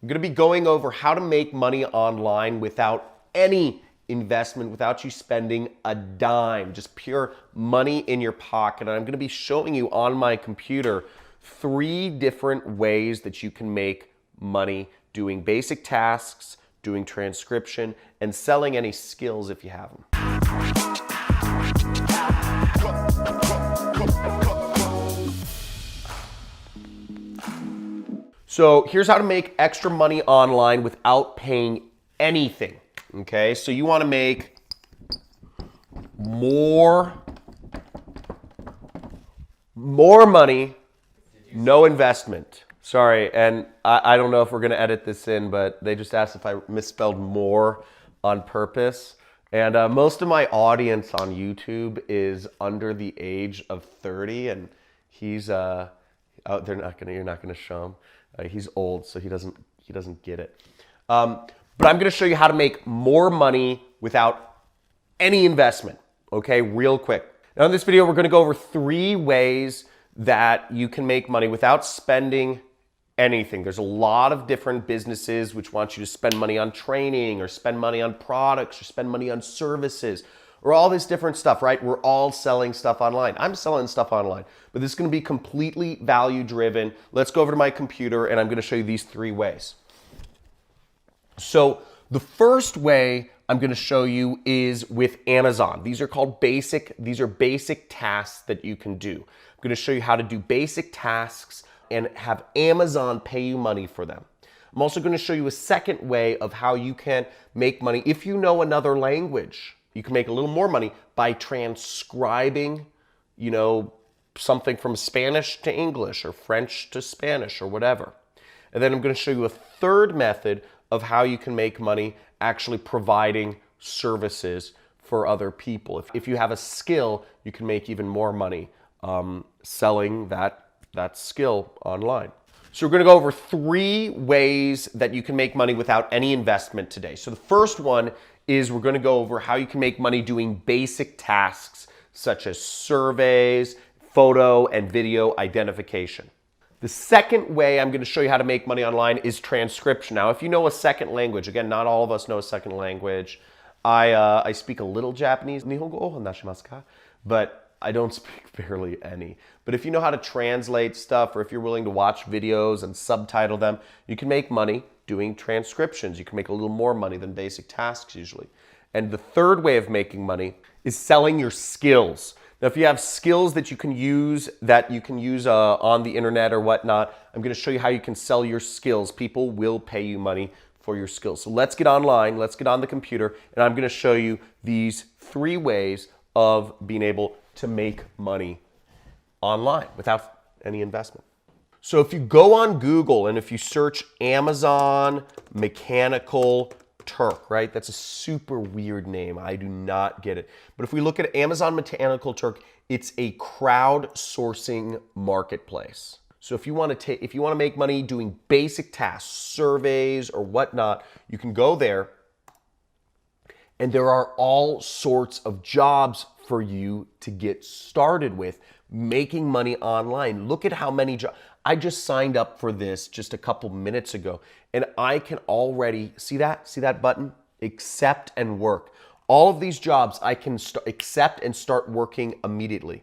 I'm going to be going over how to make money online without any investment, without you spending a dime, just pure money in your pocket. And I'm going to be showing you on my computer 3 different ways that you can make money doing basic tasks, doing transcription, and selling any skills if you have them. So here's how to make extra money online without paying anything, okay? So you wanna make more money, no investment. Sorry, and I don't know if we're gonna edit this in, but they just asked if I misspelled more on purpose. And most of my audience on YouTube is under the age of 30, and he's, you're not gonna show him. He's old, so he doesn't get it. But I'm gonna show you how to make more money without any investment, okay, real quick. Now in this video, we're gonna go over 3 ways that you can make money without spending anything. There's a lot of different businesses which want you to spend money on training or spend money on products or spend money on services or all this different stuff, right? We're all selling stuff online. I'm selling stuff online, but this is gonna be completely value driven. Let's go over to my computer and I'm gonna show you these 3 ways. So the first way I'm gonna show you is with Amazon. These are basic tasks that you can do. I'm gonna show you how to do basic tasks and have Amazon pay you money for them. I'm also gonna show you a second way of how you can make money if you know another language. You can make a little more money by transcribing, something from Spanish to English or French to Spanish or whatever. And then I'm going to show you a third method of how you can make money actually providing services for other people. If you have a skill, you can make even more money selling that skill online. So we're going to go over 3 ways that you can make money without any investment today. So the first one is we're going to go over how you can make money doing basic tasks such as surveys, photo and video identification. The second way I'm going to show you how to make money online is transcription. Now, if you know a second language, again, not all of us know a second language. I speak a little Japanese, Nihongo o nashimasu ka? But I don't speak barely any. But if you know how to translate stuff or if you're willing to watch videos and subtitle them, you can make money doing transcriptions. You can make a little more money than basic tasks usually. And the third way of making money is selling your skills. Now, if you have skills that you can use on the internet or whatnot, I'm going to show you how you can sell your skills. People will pay you money for your skills. So let's get online, let's get on the computer, and I'm going to show you these 3 ways of being able to make money online without any investment. So if you go on Google and if you search Amazon Mechanical Turk, right? That's a super weird name. I do not get it. But if we look at Amazon Mechanical Turk, it's a crowdsourcing marketplace. So if you want to make money doing basic tasks, surveys or whatnot, you can go there and there are all sorts of jobs for you to get started with making money online. Look at how many jobs. I just signed up for this just a couple minutes ago and I can already see that button, accept and work. All of these jobs I can accept and start working immediately.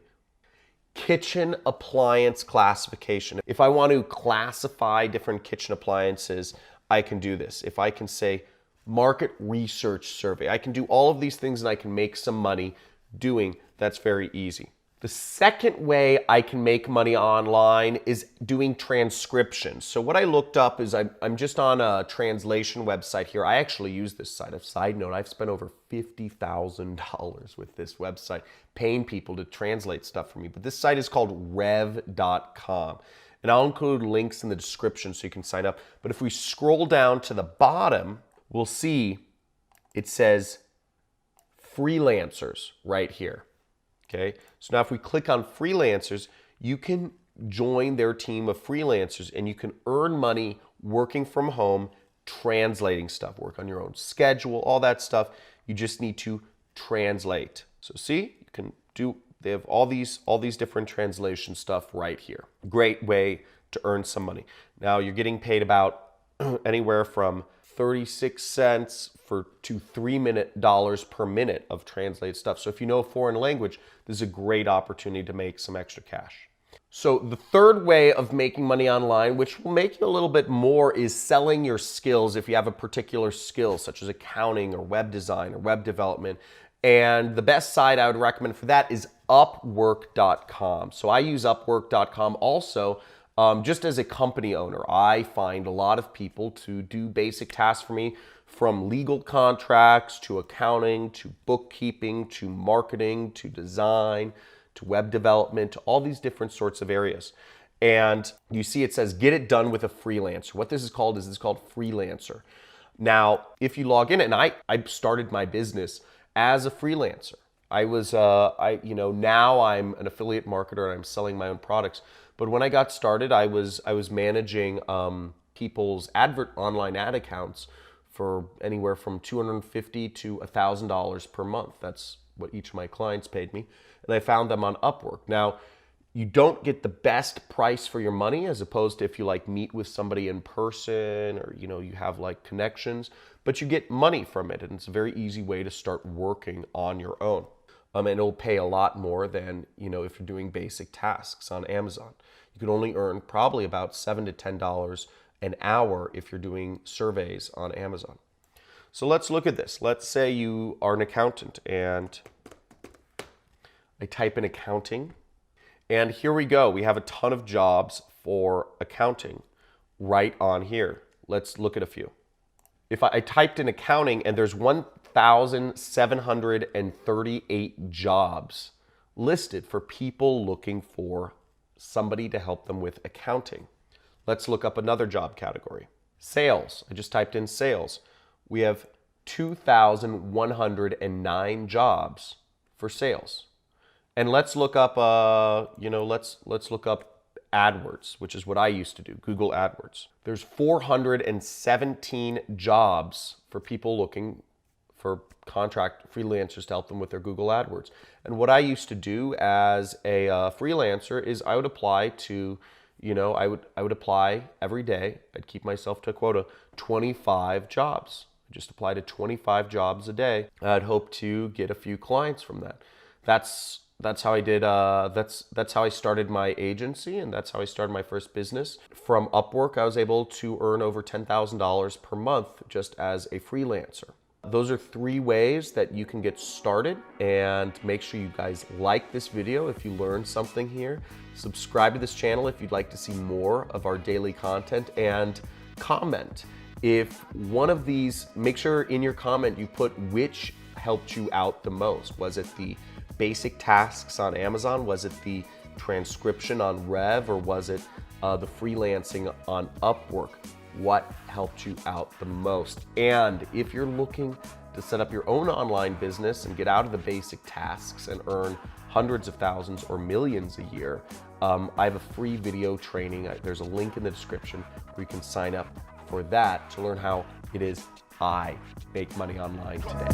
Kitchen appliance classification. If I want to classify different kitchen appliances, I can do this. If I can say market research survey, I can do all of these things and I can make some money doing. That's very easy. The second way I can make money online is doing transcription. So what I looked up is I'm just on a translation website here. I actually use this site. A side note, I've spent over $50,000 with this website paying people to translate stuff for me. But this site is called rev.com. And I'll include links in the description so you can sign up. But if we scroll down to the bottom, we'll see it says freelancers right here. Okay, so now if we click on freelancers, you can join their team of freelancers and you can earn money working from home, translating stuff, work on your own schedule, all that stuff. You just need to translate. So see, you can do, they have all these different translation stuff right here. Great way to earn some money. Now you're getting paid about anywhere from 36 cents to $3 per minute of translated stuff. So if you know a foreign language, this is a great opportunity to make some extra cash. So the third way of making money online, which will make you a little bit more, is selling your skills if you have a particular skill, such as accounting or web design or web development. And the best site I would recommend for that is upwork.com. So I use upwork.com also just as a company owner. I find a lot of people to do basic tasks for me, from legal contracts to accounting to bookkeeping to marketing to design to web development, to all these different sorts of areas. And you see it says, get it done with a freelancer. What this is called freelancer. Now, if you log in, and I started my business as a freelancer. I was, now I'm an affiliate marketer and I'm selling my own products. But when I got started, I was managing people's online ad accounts for anywhere from $250 to $1,000 per month. That's what each of my clients paid me. And I found them on Upwork. Now, you don't get the best price for your money as opposed to if you meet with somebody in person or you have connections, but you get money from it, and it's a very easy way to start working on your own. And it'll pay a lot more than if you're doing basic tasks on Amazon. You can only earn probably about $7 to $10 an hour if you're doing surveys on Amazon. So let's look at this. Let's say you are an accountant, and I type in accounting. And here we go. We have a ton of jobs for accounting right on here. Let's look at a few. If I typed in accounting, and there's 1,738 jobs listed for people looking for somebody to help them with accounting. Let's look up another job category. Sales. I just typed in sales. We have 2,109 jobs for sales. And let's look up, let's look up AdWords, which is what I used to do, Google AdWords. There's 417 jobs for people looking for contract freelancers to help them with their Google AdWords. And what I used to do as a freelancer is I would apply to, I would apply every day. I'd keep myself to a quota, 25 jobs. I just apply to 25 jobs a day. I'd hope to get a few clients from that. That's how I did, that's how I started my agency, and that's how I started my first business. From Upwork, I was able to earn over $10,000 per month just as a freelancer. Those are 3 ways that you can get started, and make sure you guys like this video if you learned something here. Subscribe to this channel if you'd like to see more of our daily content, and comment. If one of these, make sure in your comment you put which helped you out the most. Was it the basic tasks on Amazon? Was it the transcription on Rev? Or was it the freelancing on Upwork? What helped you out the most? And if you're looking to set up your own online business and get out of the basic tasks and earn hundreds of thousands or millions a year, I have a free video training. There's a link in the description where you can sign up for that to learn how it is I make money online today.